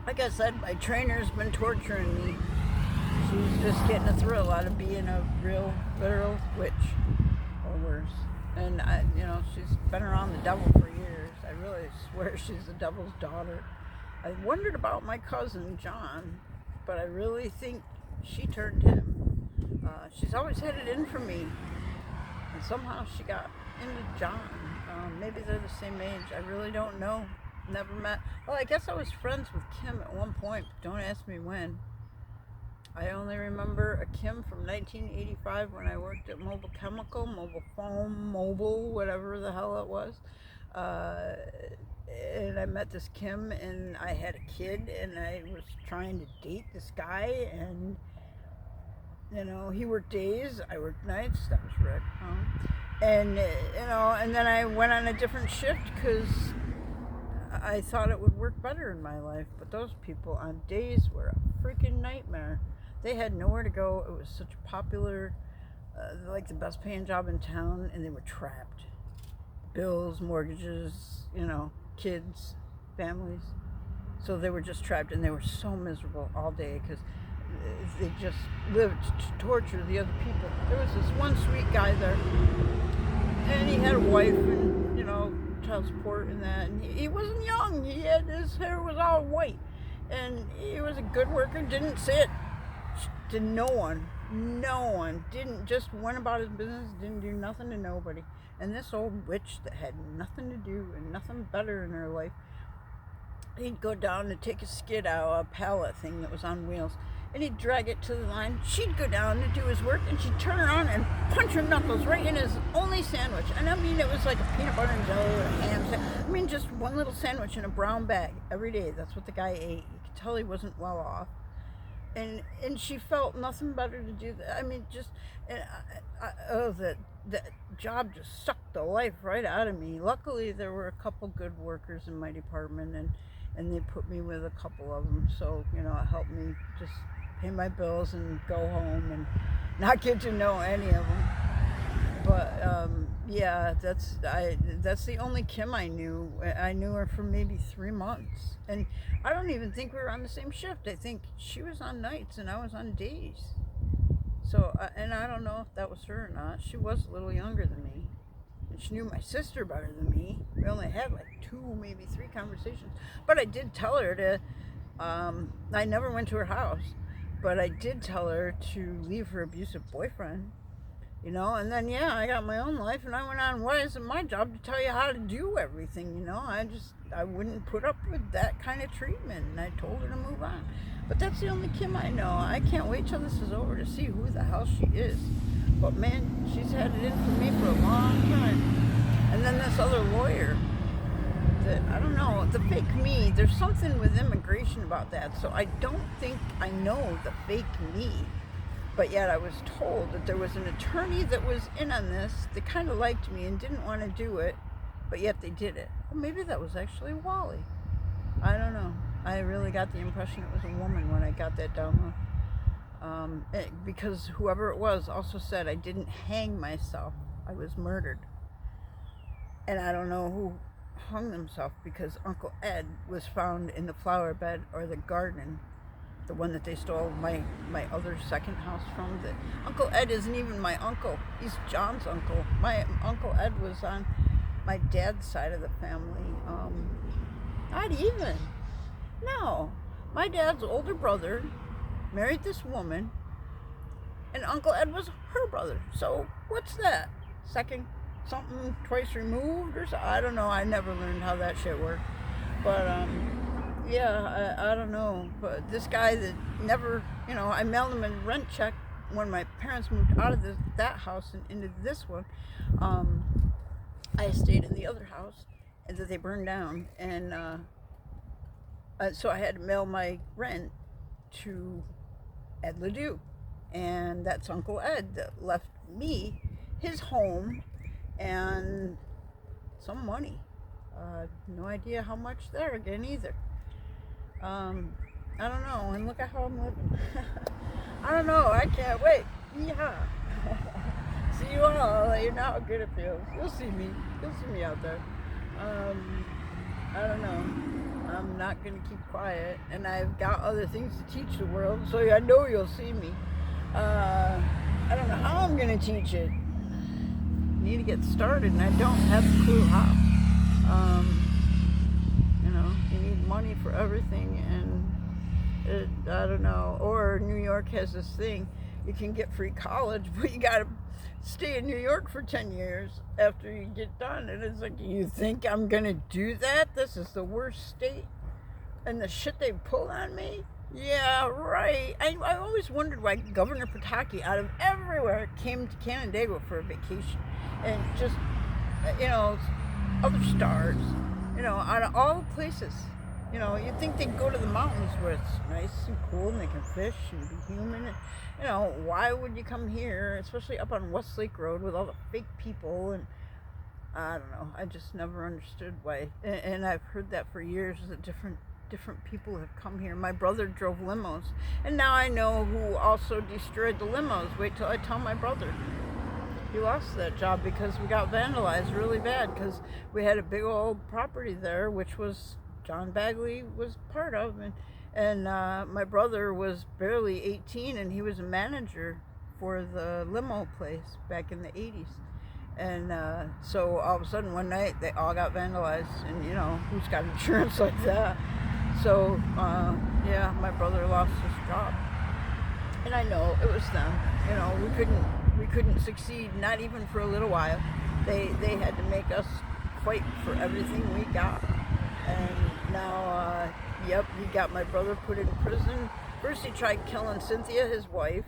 Like I said, my trainer's been torturing me. She's just getting a thrill out of being a real, literal witch, or worse. And she's been around the devil for years. I really swear she's the devil's daughter. I wondered about my cousin, John, but I really think she turned him. She's always had it in for me, and somehow she got into John. Maybe they're the same age. I really don't know. Never met. Well, I guess I was friends with Kim at one point, but don't ask me when. I only remember a Kim from 1985 when I worked at Mobile Chemical, Mobile Foam, Mobile, whatever the hell it was. Uh, and I met this Kim, and I had a kid, and I was trying to date this guy, and he worked days, I worked nights. That was Rick. And and then I went on a different shift because I thought it would work better in my life. But those people on days were a freaking nightmare. They had nowhere to go. It was such a popular, like the best paying job in town, and they were trapped. Bills, mortgages, kids, families. So they were just trapped, and they were so miserable all day because they just lived to torture the other people. There was this one sweet guy there, and he had a wife and, child support and that, and he wasn't young. His hair was all white, and he was a good worker, didn't say it to no one, just went about his business, didn't do nothing to nobody. And this old witch that had nothing to do and nothing better in her life, he'd go down to take a skid out, a pallet thing that was on wheels, and he'd drag it to the line. She'd go down to do his work, and she'd turn around and punch her knuckles right in his only sandwich. And I mean, it was like a peanut butter and jelly or a ham. I mean, just one little sandwich in a brown bag every day. That's what the guy ate. You could tell he wasn't well off. And she felt nothing better to do that. I mean, just, that job just sucked the life right out of me. Luckily, there were a couple good workers in my department, and they put me with a couple of them. So, it helped me just pay my bills and go home and not get to know any of them. But yeah, that's the only Kim I knew. I knew her for maybe 3 months, and I don't even think we were on the same shift. I think she was on nights and I was on days. So, and I don't know if that was her or not. She was a little younger than me, and she knew my sister better than me. We only had like 2, maybe 3 conversations, but I did tell her to. I never went to her house, but I did tell her to leave her abusive boyfriend, and then, I got my own life, and I went on. Why is it my job to tell you how to do everything? I wouldn't put up with that kind of treatment, and I told her to move on. But that's the only Kim I know. I can't wait till this is over to see who the hell she is. But man, she's had it in for me for a long time. And then this other lawyer, I don't know, the fake me, there's something with immigration about that. So I don't think I know the fake me. But yet I was told that there was an attorney that was in on this that kind of liked me and didn't want to do it, but yet they did it. Well, maybe that was actually Wally. I don't know. I really got the impression it was a woman when I got that download. Because whoever it was also said I didn't hang myself. I was murdered. And I don't know who hung themselves, because Uncle Ed was found in the flower bed or the garden, the one that they stole my other second house from. Uncle Ed isn't even my uncle. He's John's uncle. My Uncle Ed was on my dad's side of the family. Not even. No. My dad's older brother married this woman, and Uncle Ed was her brother. So what's that? Second something twice removed or so? I don't know. I never learned how that shit worked. But yeah, I don't know. But this guy that never, I mailed him a rent check when my parents moved out of that house and into this one. I stayed in the other house and that they burned down, and so I had to mail my rent to Ed Ledoux, and that's Uncle Ed that left me his home and some money. No idea how much there again either. I don't know, and look at how I'm living. I don't know, I can't wait. Yeah. See you all. I'll let you know how good it feels. You'll see me out there. I don't know. I'm not going to keep quiet, and I've got other things to teach the world, so I know you'll see me. I don't know how I'm going to teach it. Need to get started, and I don't have a clue how. You need money for everything, and I don't know. Or New York has this thing, you can get free college, but you got to stay in New York for 10 years after you get done. And it's like, you think I'm going to do that? This is the worst state, and the shit they pulled on me. Yeah, right. I always wondered why Governor Pataki, out of everywhere, came to Canandaigua for a vacation. And just, you know, other stars, out of all the places. You'd think they'd go to the mountains where it's nice and cool and they can fish and be human. And, why would you come here, especially up on Westlake Road with all the fake people? And I don't know. I just never understood why. And I've heard that for years that different people have come here. My brother drove limos, and now I know who also destroyed the limos. Wait till I tell my brother. He lost that job because we got vandalized really bad because we had a big old property there, which was John Bagley was part of, and my brother was barely 18, and he was a manager for the limo place back in the 80s. And so all of a sudden one night they all got vandalized, and who's got insurance like that? So yeah, my brother lost his job, and I know it was them. We couldn't succeed, not even for a little while. They had to make us fight for everything we got. And now, yep, he got my brother put in prison. First he tried killing Cynthia, his wife.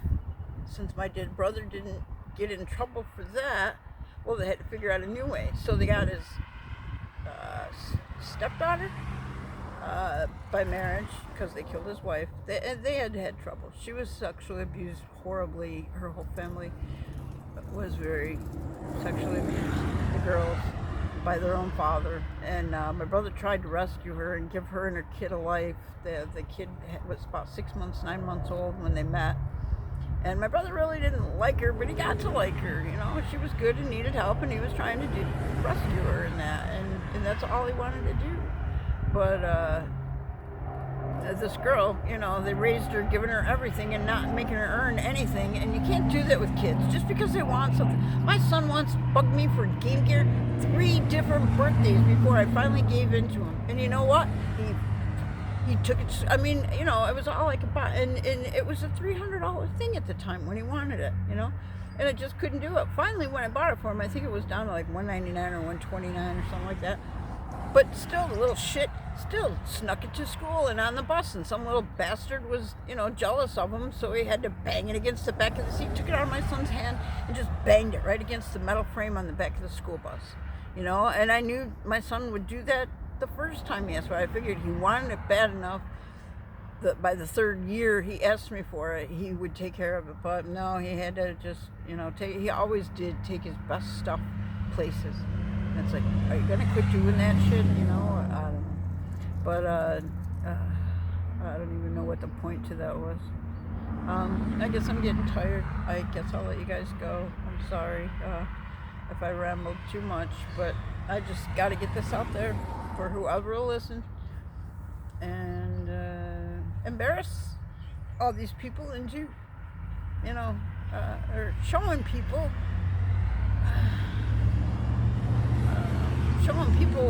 Since my dead brother didn't get in trouble for that, well, they had to figure out a new way. So they got his stepdaughter by marriage, because they killed his wife. They had trouble. She was sexually abused horribly. Her whole family was very sexually abused, the girls, by their own father. And my brother tried to rescue her and give her and her kid a life. The kid was about 6 months, 9 months old when they met. And my brother really didn't like her, but he got to like her. She was good and needed help, and he was trying to rescue her in that. And that's all he wanted to do. But this girl, they raised her, giving her everything and not making her earn anything. And you can't do that with kids just because they want something. My son once bugged me for Game Gear 3 different birthdays before I finally gave in to him. And you know what? He took it. I mean, it was all I could buy. And it was a $300 thing at the time when he wanted it, And I just couldn't do it. Finally, when I bought it for him, I think it was down to like $199 or $129 or something like that. But still, the little shit still snuck it to school and on the bus, and some little bastard was, jealous of him, so he had to bang it against the back of the seat, took it out of my son's hand and just banged it right against the metal frame on the back of the school bus, and I knew my son would do that the first time he asked for it. I figured he wanted it bad enough that by the third year he asked me for it, he would take care of it. But no, he had to just, he always did take his best stuff places. And it's like, are you gonna quit doing that shit? I don't know. But I don't even know what the point to that was. I guess I'm getting tired. I guess I'll let you guys go. I'm sorry if I rambled too much, but I just got to get this out there for whoever will listen, and embarrass all these people into, or showing people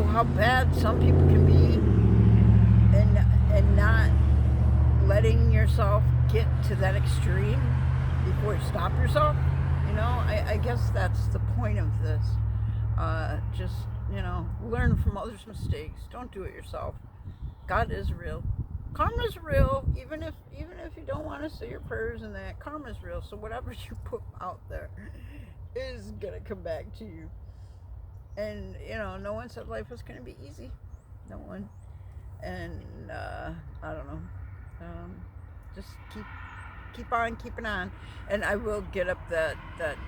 how bad some people can be, and not letting yourself get to that extreme before you stop yourself. I guess that's the point of this. Just, learn from others' mistakes. Don't do it yourself. God is real. Karma's real, even if you don't want to say your prayers and that. Karma's real. So whatever you put out there is gonna come back to you. And no one said life was gonna be easy. No one. And I don't know. Just keep on keeping on. And I will get up that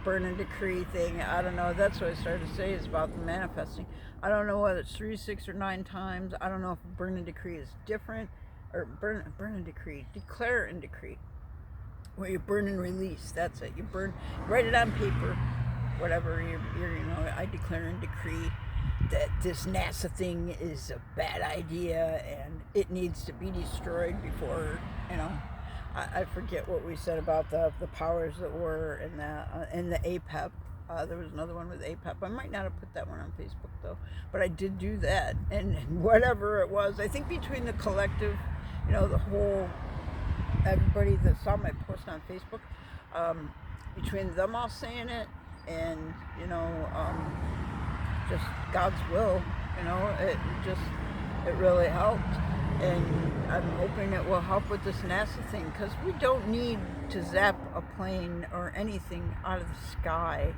burn and decree thing. I don't know. That's what I started to say, is about the manifesting. I don't know whether it's 3, 6, or 9 times. I don't know if burn and decree is different, or burn and decree, declare and decree, where you burn and release. That's it. You write it on paper, whatever I declare and decree that this NASA thing is a bad idea and it needs to be destroyed before, I forget what we said about the powers that were in that, in the APEP. There was another one with APEP. I might not have put that one on Facebook though, but I did do that. And whatever it was, I think between the collective, the whole, everybody that saw my post on Facebook, between them all saying it and, just God's will, it really helped. And I'm hoping it will help with this NASA thing, because we don't need to zap a plane or anything out of the sky.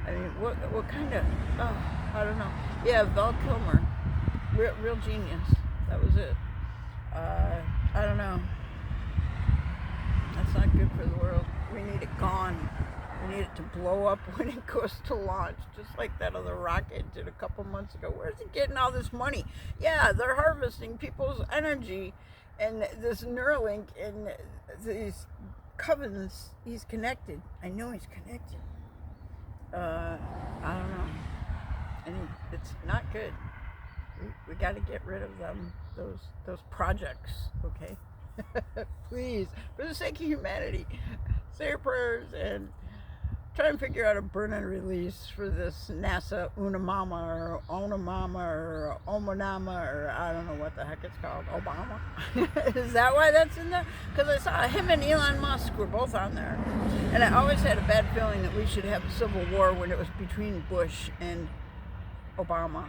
I mean, what kind of, I don't know. Yeah, Val Kilmer, real genius. That was it. I don't know. That's not good for the world. We need it gone. We need it to blow up when it goes to launch, just like that other rocket did a couple months ago. Where's it getting all this money? Yeah, they're harvesting people's energy, and this Neuralink and these covens. He's connected. I know he's connected. I don't know. And it's not good. We got to get rid of them. Those projects. Okay. Please, for the sake of humanity, say your prayers and try and figure out a burn-in release for this NASA Unamama or Onamama or Omanama, or I don't know what the heck it's called. Obama? Is that why that's in there? Because I saw him and Elon Musk were both on there. And I always had a bad feeling that we should have a civil war when it was between Bush and Obama.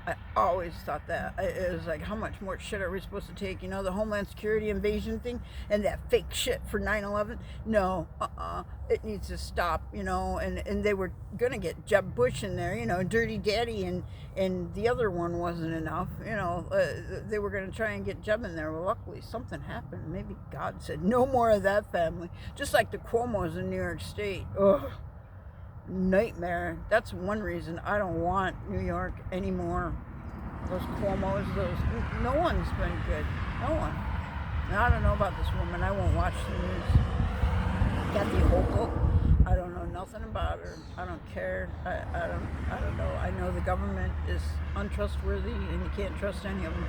I always thought that. It was like, how much more shit are we supposed to take? You know, the Homeland Security invasion thing and that fake shit for 9/11? No, it needs to stop, you know. And they were going to get Jeb Bush in there, you know, Dirty Daddy, and the other one wasn't enough. You know, they were going to try and get Jeb in there. Well, luckily, something happened. Maybe God said, no more of that family. Just like the Cuomos in New York State. Ugh. Nightmare. That's one reason I don't want New York anymore. Those Cuomos, no one's been good. No one. Now, I don't know about this woman. I won't watch the news. Kathy Hochul. I don't know nothing about her. I don't care. I don't know. I know the government is untrustworthy and you can't trust any of them.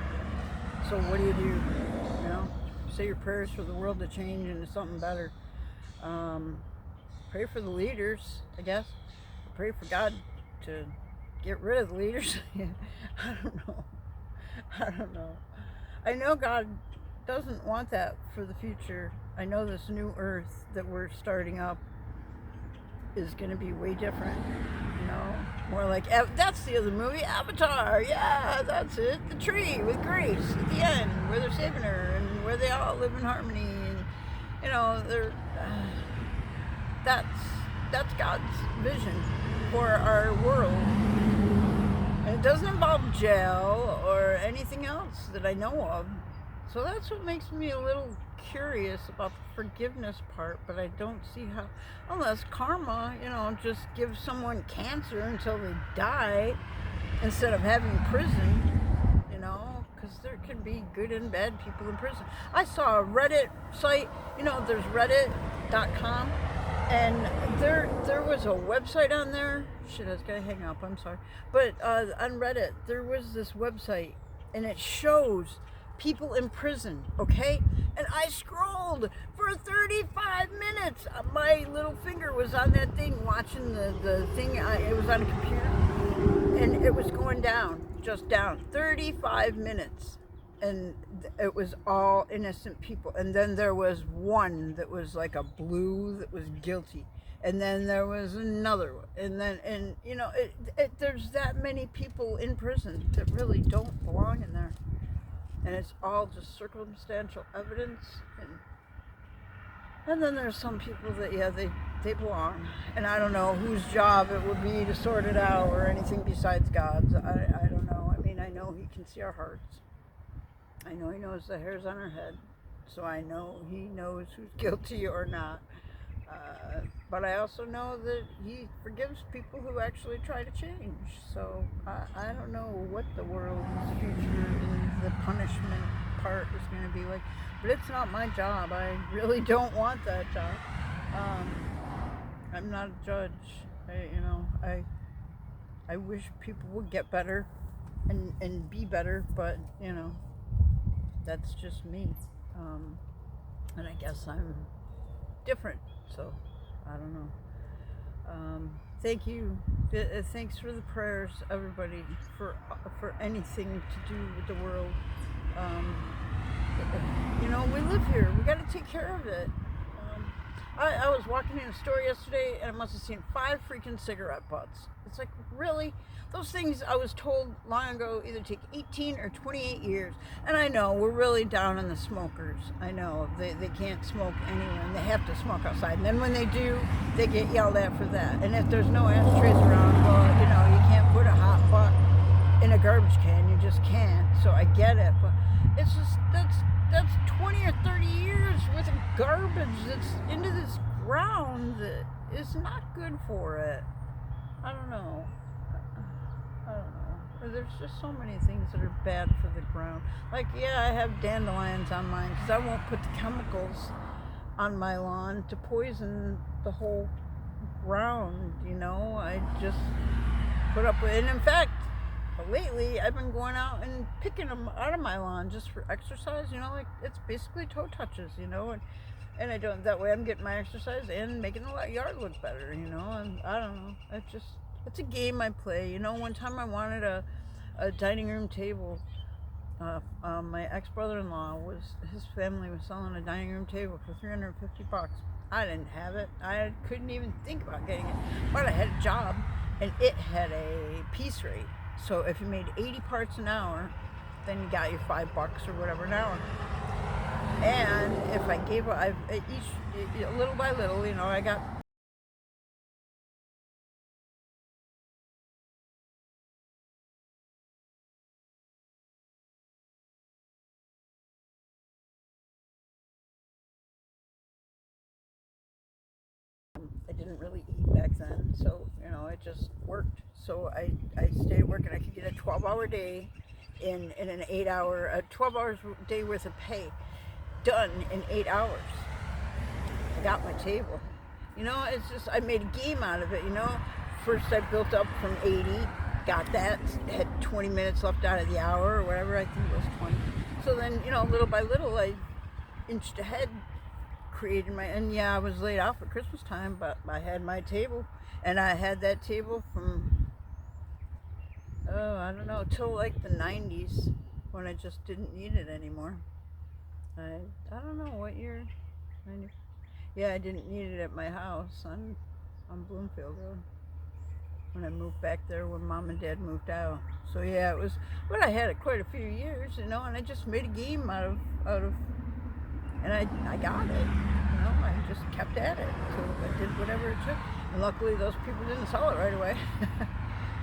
So what do? You know, say your prayers for the world to change into something better. Pray for the leaders, I guess. Pray for God to get rid of the leaders. I don't know. I know God doesn't want that for the future. I know this new earth that we're starting up is going to be way different. You know, more like, that's the other movie, Avatar. Yeah, that's it. The tree with Grace at the end, where they're saving her and where they all live in harmony. And, you know, that's God's vision for our world. And it doesn't involve jail or anything else that I know of. So that's what makes me a little curious about the forgiveness part, but I don't see how, unless karma, you know, just gives someone cancer until they die instead of having prison, you know, because there can be good and bad people in prison. I saw a Reddit site, you know, there's reddit.com. And there was a website on there. Shit, I was gonna hang up. I'm sorry. But on Reddit, there was this website, and it shows people in prison. Okay, and I scrolled for 35 minutes. My little finger was on that thing, watching the thing. It was on a computer, and it was going down, just down. 35 minutes. And it was all innocent people. And then there was one that was like a blue that was guilty. And then there was another one. And you know, there's that many people in prison that really don't belong in there. And it's all just circumstantial evidence. And then there's some people that, yeah, they belong. And I don't know whose job it would be to sort it out or anything besides God's. I don't know. I mean, I know He can see our hearts. I know He knows the hairs on our head, so I know He knows who's guilty or not. But I also know that He forgives people who actually try to change. So I don't know what the world's future is, the punishment part is going to be like. But it's not my job. I really don't want that job. I'm not a judge. I wish people would get better and be better, but, you know, that's just me. And I guess I'm different, so I don't know. Thank you. Thanks for the prayers, everybody, for anything to do with the world. You know, we live here. We got to take care of it. I was walking in a store yesterday and I must have seen 5 freaking cigarette butts. It's like, really? Those things, I was told long ago, either take 18 or 28 years. And I know, we're really down on the smokers. I know, they can't smoke anywhere and they have to smoke outside. And then when they do, they get yelled at for that. And if there's no ashtrays around, well, you know, you can't put a hot butt in a garbage can. You just can't. So I get it. But it's just, that's 20 or 30 years worth of garbage that's into this ground that is not good for it. I don't know. There's just so many things that are bad for the ground. Like, yeah, I have dandelions on mine because I won't put the chemicals on my lawn to poison the whole ground, you know. I just put up with it. And in fact, lately I've been going out and picking them out of my lawn just for exercise, you know, like it's basically toe touches, you know, and I don't, that way I'm getting my exercise and making the yard look better, you know. And I don't know, it's a game I play, you know. One time I wanted a dining room table. My ex-brother-in-law, his family was selling a dining room table for $350. I didn't have it. I couldn't even think about getting it, but I had a job and it had a piece rate. So if you made 80 parts an hour, then you got your $5 or whatever an hour. And if I gave little by little, you know, I got I didn't really eat back then, so you know, it just worked. So I stayed working. I could get a 12-hour day in an 8-hour, a 12 hours day worth of pay done in 8 hours. I got my table. You know, it's just, I made a game out of it, you know. First I built up from 80, got that, had 20 minutes left out of the hour or whatever, I think it was 20. So then, you know, little by little I inched ahead, created my, and yeah, I was laid out for Christmas time, but I had my table, and I had that table from, I don't know, till like the 90s, when I just didn't need it anymore. I don't know what year. Yeah, I didn't need it at my house on Bloomfield Road when I moved back there when Mom and Dad moved out. So yeah, it was, but I had it quite a few years, you know, and I just made a game out of, and I got it, you know. I just kept at it until I did whatever it took, and luckily those people didn't sell it right away.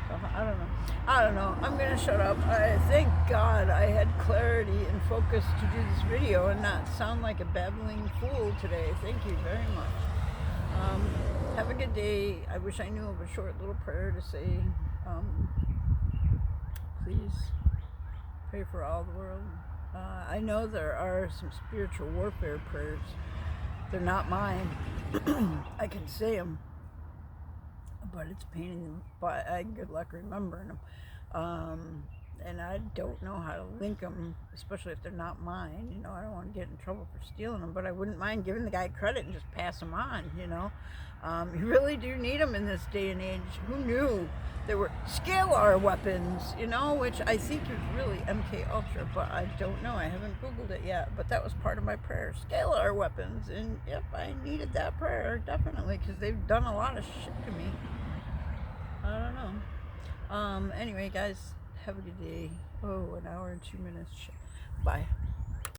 So I don't know. I'm gonna shut up. Thank God I had clarity and focus to do this video and not sound like a babbling fool today. Thank you very much. Have a good day. I wish I knew of a short little prayer to say. Please pray for all the world. I know there are some spiritual warfare prayers. They're not mine. I can say them, but it's a pain in the butt. I good luck remembering them. And I don't know how to link them, especially if they're not mine. You know, I don't want to get in trouble for stealing them, but I wouldn't mind giving the guy credit and just pass them on, you know. You really do need them in this day and age. Who knew there were scalar weapons, you know, which I think is really MK Ultra, but I don't know. I haven't Googled it yet, but that was part of my prayer. Scalar weapons, and yep, I needed that prayer, definitely, because they've done a lot of shit to me. I don't know. Anyway, guys, have a good day. Oh, an hour and 2 minutes. Bye.